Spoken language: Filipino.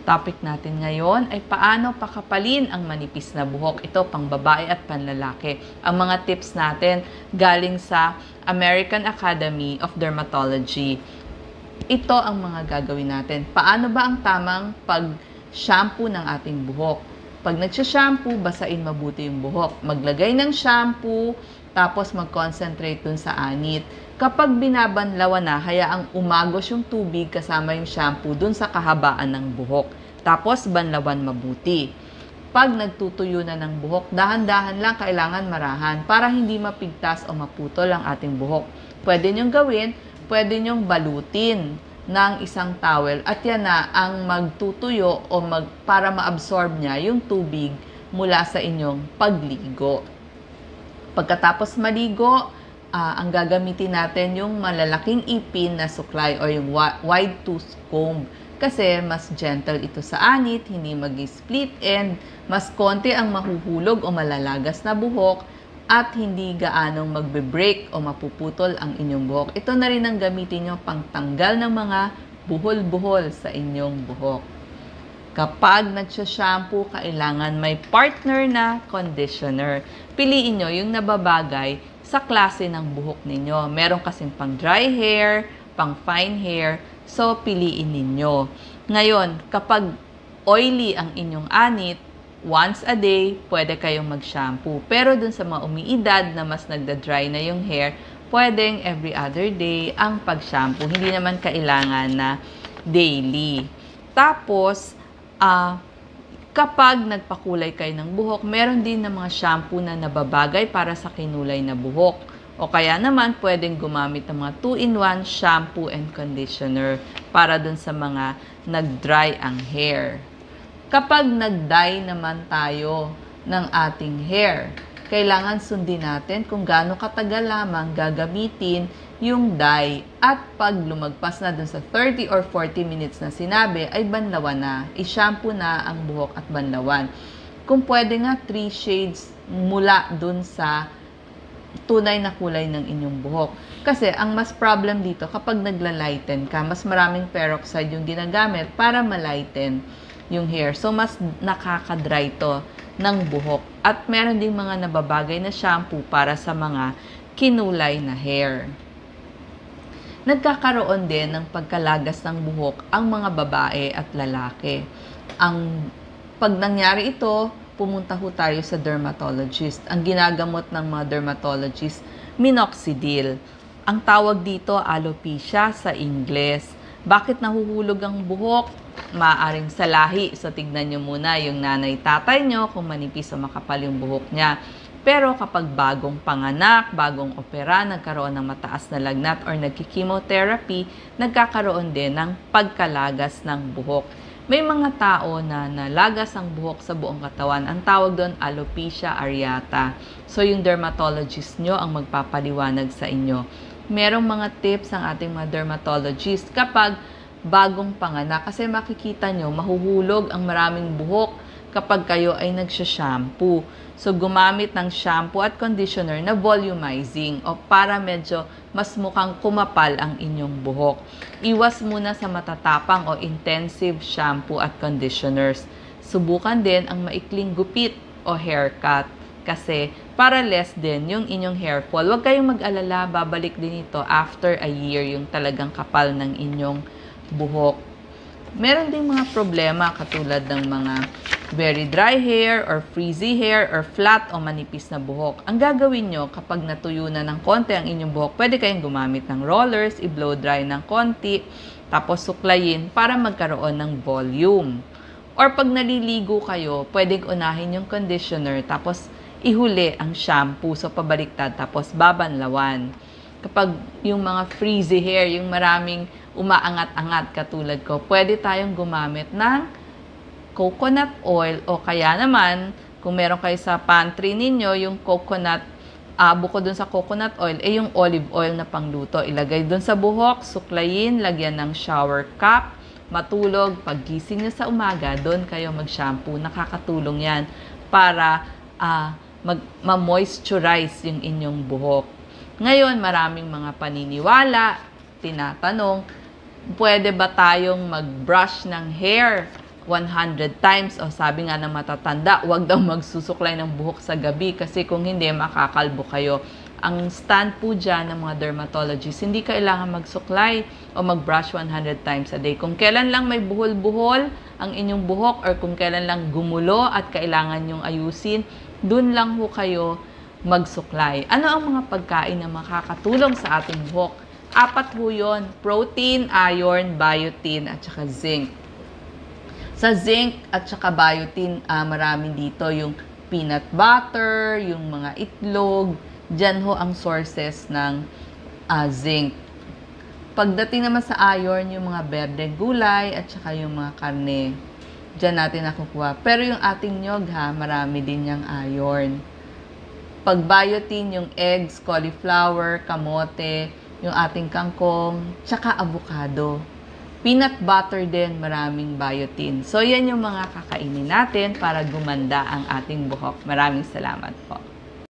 Topic natin ngayon ay paano pakapalin ang manipis na buhok. Ito pang babae at panlalaki. Ang mga tips natin galing sa American Academy of Dermatology. Ito ang mga gagawin natin. Paano ba ang tamang pag-shampoo ng ating buhok? Pag nagsha-shampoo, basain mabuti yung buhok. Maglagay ng shampoo, tapos mag-concentrate dun sa anit. Kapag binabanlawan na, hayaang umagos yung tubig kasama yung shampoo dun sa kahabaan ng buhok. Tapos banlawan mabuti. Pag nagtutuyo na ng buhok, dahan-dahan lang kailangan marahan para hindi mapigtas o maputol ang ating buhok. Pwede nyong gawin, pwede nyong balutin ng isang towel at yan na ang magtutuyo o para ma-absorb niya yung tubig mula sa inyong pagligo. Pagkatapos maligo, ang gagamitin natin yung malalaking ipin na suklay o yung wide tooth comb. Kasi mas gentle ito sa anit, hindi mag-split end, mas konti ang mahuhulog o malalagas na buhok, at hindi gaanong magbe-break o mapuputol ang inyong buhok. Ito na rin ang gamitin nyo pangtanggal ng mga buhol-buhol sa inyong buhok. Kapag nagsha-shampoo, kailangan may partner na conditioner. Piliin nyo yung nababagay sa klase ng buhok ninyo. Meron kasing pang dry hair, pang fine hair, so piliin ninyo. Ngayon, kapag oily ang inyong anit, once a day, pwede kayong mag-shampoo. Pero dun sa mga umiidad na mas nagda-dry na yung hair, pwedeng every other day ang pag-shampoo. Hindi naman kailangan na daily. Tapos, kapag nagpakulay kayo ng buhok, meron din na mga shampoo na nababagay para sa kinulay na buhok. O kaya naman, pwedeng gumamit ng mga 2-in-1 shampoo and conditioner para dun sa mga nag-dry ang hair. Kapag nag-dye naman tayo ng ating hair, kailangan sundin natin kung gaano katagal lamang gagamitin yung dye. At pag lumagpas na dun sa 30 or 40 minutes na sinabi, ay banlawan na. I-shampoo na ang buhok at banlawan. Kung pwede nga, 3 shades mula dun sa tunay na kulay ng inyong buhok. Kasi ang mas problem dito, kapag nagla-lighten ka, mas maraming peroxide yung ginagamit para ma-lighten yung hair. So, mas nakaka-dry to ng buhok. At meron ding mga nababagay na shampoo para sa mga kinulay na hair. Nagkakaroon din ng pagkalagas ng buhok ang mga babae at lalaki. Pag nangyari ito, pumunta ho tayo sa dermatologist. Ang ginagamot ng mga dermatologist, minoxidil. Ang tawag dito, alopecia sa Ingles. Bakit nahuhulog ang buhok? Maaring sa lahi. So, tignan nyo muna yung nanay-tatay nyo kung manipis o makapal yung buhok niya. Pero kapag bagong panganak, bagong opera, nagkaroon ng mataas na lagnat or nagki-chemotherapy, nagkakaroon din ng pagkalagas ng buhok. May mga tao na nalagas ang buhok sa buong katawan. Ang tawag doon, alopecia areata. So, yung dermatologist nyo ang magpapaliwanag sa inyo. Merong mga tips ang ating mga dermatologist kapag bagong panganak. Kasi makikita nyo, mahuhulog ang maraming buhok kapag kayo ay nagsha-shampoo. So, gumamit ng shampoo at conditioner na volumizing o para medyo mas mukhang kumapal ang inyong buhok. Iwas muna sa matatapang o intensive shampoo at conditioners. Subukan din ang maikling gupit o haircut kasi para less din yung inyong hair fall. Huwag kayong mag-alala, babalik din ito after a year yung talagang kapal ng inyong buhok. Meron ding mga problema katulad ng mga very dry hair or frizzy hair or flat o manipis na buhok. Ang gagawin nyo kapag natuyo na ng konti ang inyong buhok, pwede kayong gumamit ng rollers, i-blow dry ng konti, tapos suklayin para magkaroon ng volume. Or pag naliligo kayo, pwedeng unahin yung conditioner, tapos ihuli ang shampoo, so pabaliktad, tapos babanlawan. Kapag yung mga frizzy hair, yung maraming umaangat-angat katulad ko, pwede tayong gumamit ng coconut oil o kaya naman, kung meron kayo sa pantry ninyo, yung coconut, bukod dun sa coconut oil, yung olive oil na pangluto. Ilagay dun sa buhok, suklayin, lagyan ng shower cap, matulog, paggising nyo sa umaga, dun kayo mag-shampoo. Nakakatulong yan para ma-moisturize yung inyong buhok. Ngayon, maraming mga paniniwala, tinatanong, pwede ba tayong mag-brush ng hair 100 times. O sabi nga ng matatanda, huwag daw magsusuklay ng buhok sa gabi kasi kung hindi, makakalbo kayo. Ang stand po dyan ng mga dermatologists, hindi kailangan magsuklay o mag-brush 100 times a day. Kung kailan lang may buhol-buhol ang inyong buhok or kung kailan lang gumulo at kailangan yung ayusin, dun lang ho kayo magsuklay. Ano ang mga pagkain na makakatulong sa ating buhok? 4 ho yun: protein, iron, biotin, at saka zinc. Sa zinc at saka biotin, marami dito yung peanut butter, yung mga itlog. Diyan ho ang sources ng zinc. Pagdating naman sa iron, yung mga berde gulay at saka yung mga karne. Diyan natin nakukuha. Pero yung ating nyog marami din yung iron. Pag biotin, yung eggs, cauliflower, kamote, yung ating kangkong, tsaka avocado. Peanut butter din, maraming biotin. So, yan yung mga kakainin natin para gumanda ang ating buhok. Maraming salamat po.